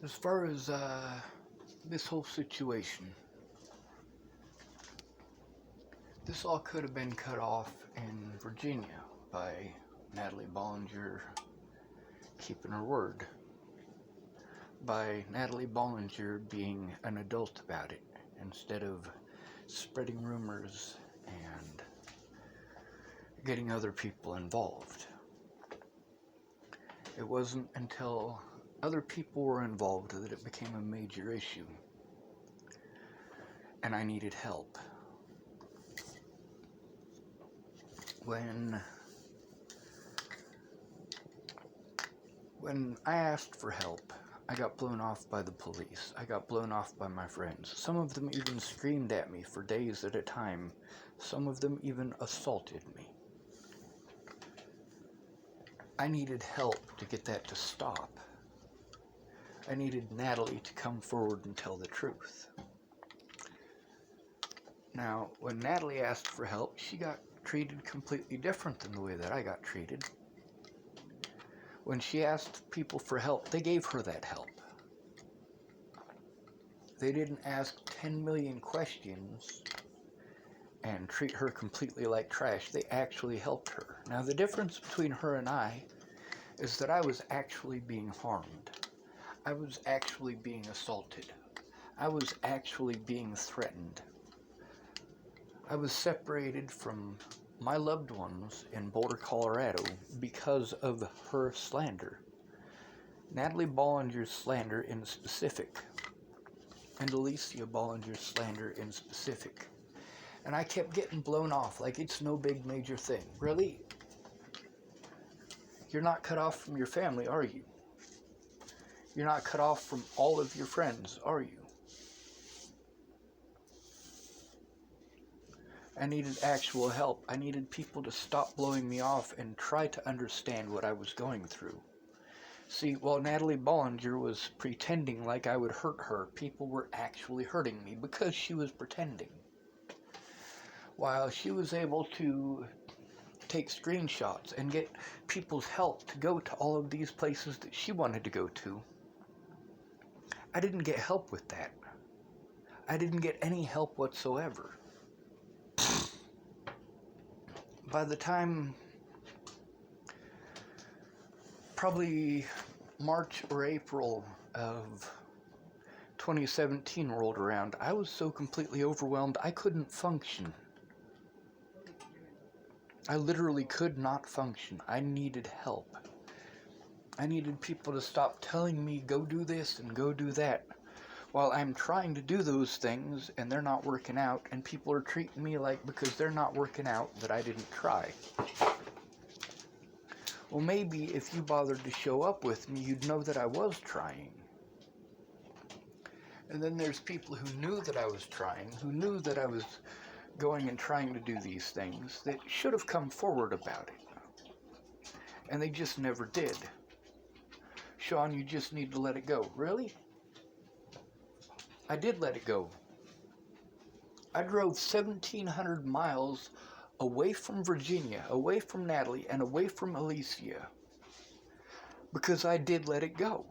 As far as this whole situation, this all could have been cut off in Virginia by Natalie Bollinger keeping her word, by Natalie Bollinger being an adult about it instead of spreading rumors and getting other people involved. It wasn't until other people were involved that it became a major issue, and I needed help. When I asked for help, I got blown off by the police. I got blown off by my friends. Some of them even screamed at me for days at a time. Some of them even assaulted me. I needed help to get that to stop. I needed Natalie to come forward and tell the truth. Now, when Natalie asked for help, she got treated completely different than the way that I got treated. When she asked people for help, they gave her that help. They didn't ask 10 million questions and treat her completely like trash. They actually helped her. Now, the difference between her and I is that I was actually being harmed. I was actually being assaulted. I was actually being threatened. I was separated from my loved ones in Boulder, Colorado because of her slander. Natalie Bollinger's slander in specific, and Alicia Bollinger's slander in specific. And I kept getting blown off like it's no big major thing. Really? You're not cut off from your family, are you? You're not cut off from all of your friends, are you? I needed actual help. I needed people to stop blowing me off and try to understand what I was going through. See, while Natalie Bollinger was pretending like I would hurt her, people were actually hurting me because she was pretending. While she was able to take screenshots and get people's help to go to all of these places that she wanted to go to, I didn't get help with that. I didn't get any help whatsoever. By the time probably March or April of 2017 rolled around, I was so completely overwhelmed I couldn't function. I literally could not function. I needed help. I needed people to stop telling me, go do this and go do that, while I'm trying to do those things and they're not working out, and people are treating me like because they're not working out that I didn't try. Well, maybe if you bothered to show up with me, you'd know that I was trying. And then there's people who knew that I was trying, who knew that I was going and trying to do these things, that should have come forward about it. And they just never did. Sean, you just need to let it go. Really? I did let it go. I drove 1,700 miles away from Virginia, away from Natalie, and away from Alicia, because I did let it go.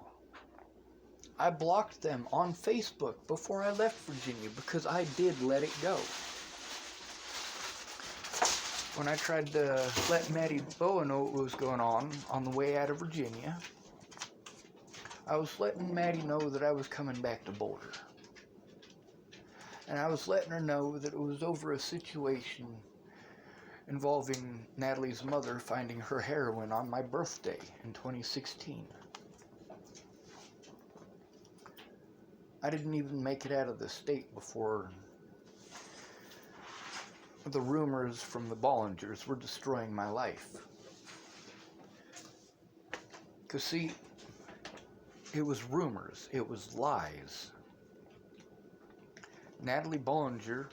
I blocked them on Facebook before I left Virginia because I did let it go. When I tried to let Maddie Boa know what was going on the way out of Virginia, I was letting Maddie know that I was coming back to Boulder. And I was letting her know that it was over a situation involving Natalie's mother finding her heroin on my birthday in 2016. I didn't even make it out of the state before the rumors from the Bollingers were destroying my life. Because see, it was rumors, it was lies. Natalie Bollinger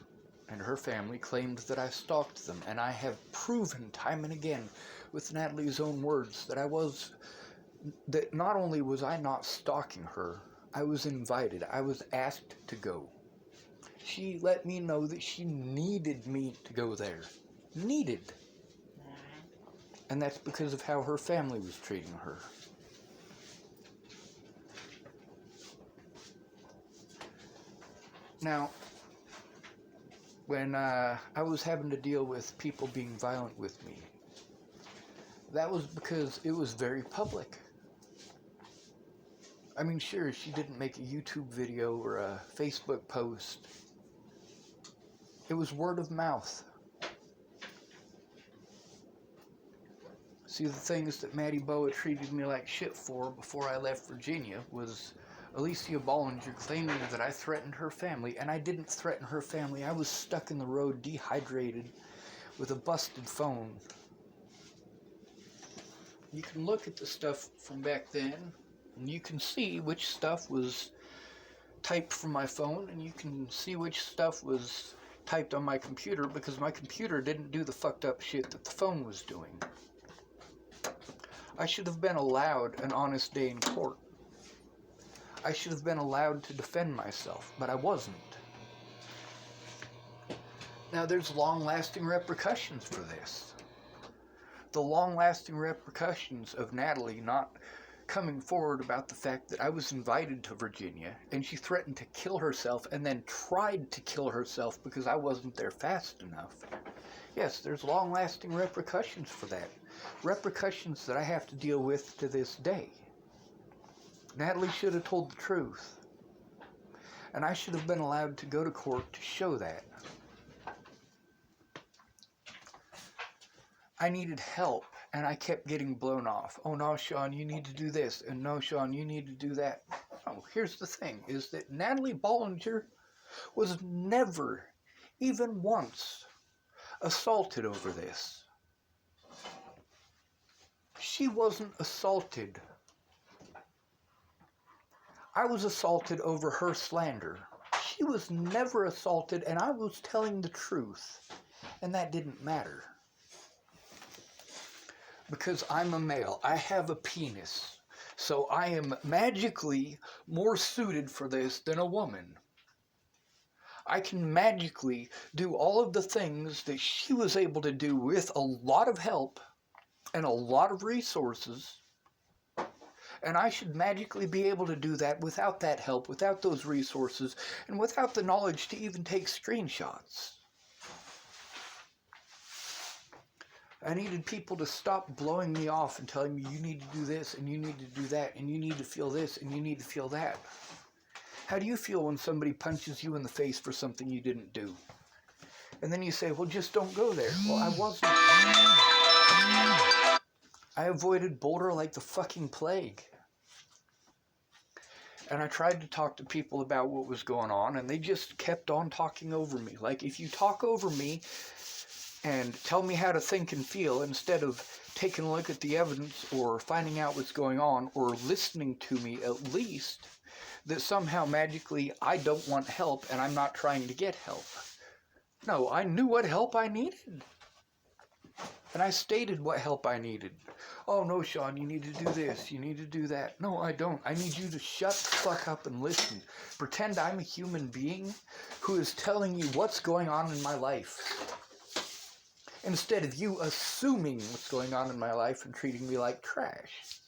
and her family claimed that I stalked them, and I have proven time and again with Natalie's own words that not only was I not stalking her, I was invited, I was asked to go. She let me know that she needed me to go there. Needed. And that's because of how her family was treating her. Now, when I was having to deal with people being violent with me, that was because it was very public. I mean, sure, she didn't make a YouTube video or a Facebook post. It was word of mouth. See, the things that Maddie Boa treated me like shit for before I left Virginia was Alicia Bollinger claiming that I threatened her family, and I didn't threaten her family. I was stuck in the road, dehydrated, with a busted phone. You can look at the stuff from back then, and you can see which stuff was typed from my phone, and you can see which stuff was typed on my computer, because my computer didn't do the fucked up shit that the phone was doing. I should have been allowed an honest day in court. I should have been allowed to defend myself, but I wasn't. Now, there's long-lasting repercussions for this. The long-lasting repercussions of Natalie not coming forward about the fact that I was invited to Virginia, and she threatened to kill herself and then tried to kill herself because I wasn't there fast enough. Yes, there's long-lasting repercussions for that. Repercussions that I have to deal with to this day. Natalie should have told the truth. And I should have been allowed to go to court to show that. I needed help, and I kept getting blown off. Oh, no, Sean, you need to do this. And no, Sean, you need to do that. Oh, here's the thing, is that Natalie Bollinger was never, even once, assaulted over this. She wasn't assaulted. I was assaulted over her slander. She was never assaulted, and I was telling the truth. And that didn't matter. Because I'm a male. I have a penis. So I am magically more suited for this than a woman. I can magically do all of the things that she was able to do with a lot of help and a lot of resources. And I should magically be able to do that without that help, without those resources, and without the knowledge to even take screenshots. I needed people to stop blowing me off and telling me, you need to do this, and you need to do that, and you need to feel this, and you need to feel that. How do you feel when somebody punches you in the face for something you didn't do? And then you say, well, just don't go there. Well, I wasn't. I avoided Boulder like the fucking plague. And I tried to talk to people about what was going on, and they just kept on talking over me. Like, if you talk over me and tell me how to think and feel instead of taking a look at the evidence or finding out what's going on or listening to me at least, that somehow magically I don't want help and I'm not trying to get help. No, I knew what help I needed. And I stated what help I needed. Oh, no, Sean, you need to do this. You need to do that. No, I don't. I need you to shut the fuck up and listen. Pretend I'm a human being who is telling you what's going on in my life. Instead of you assuming what's going on in my life and treating me like trash.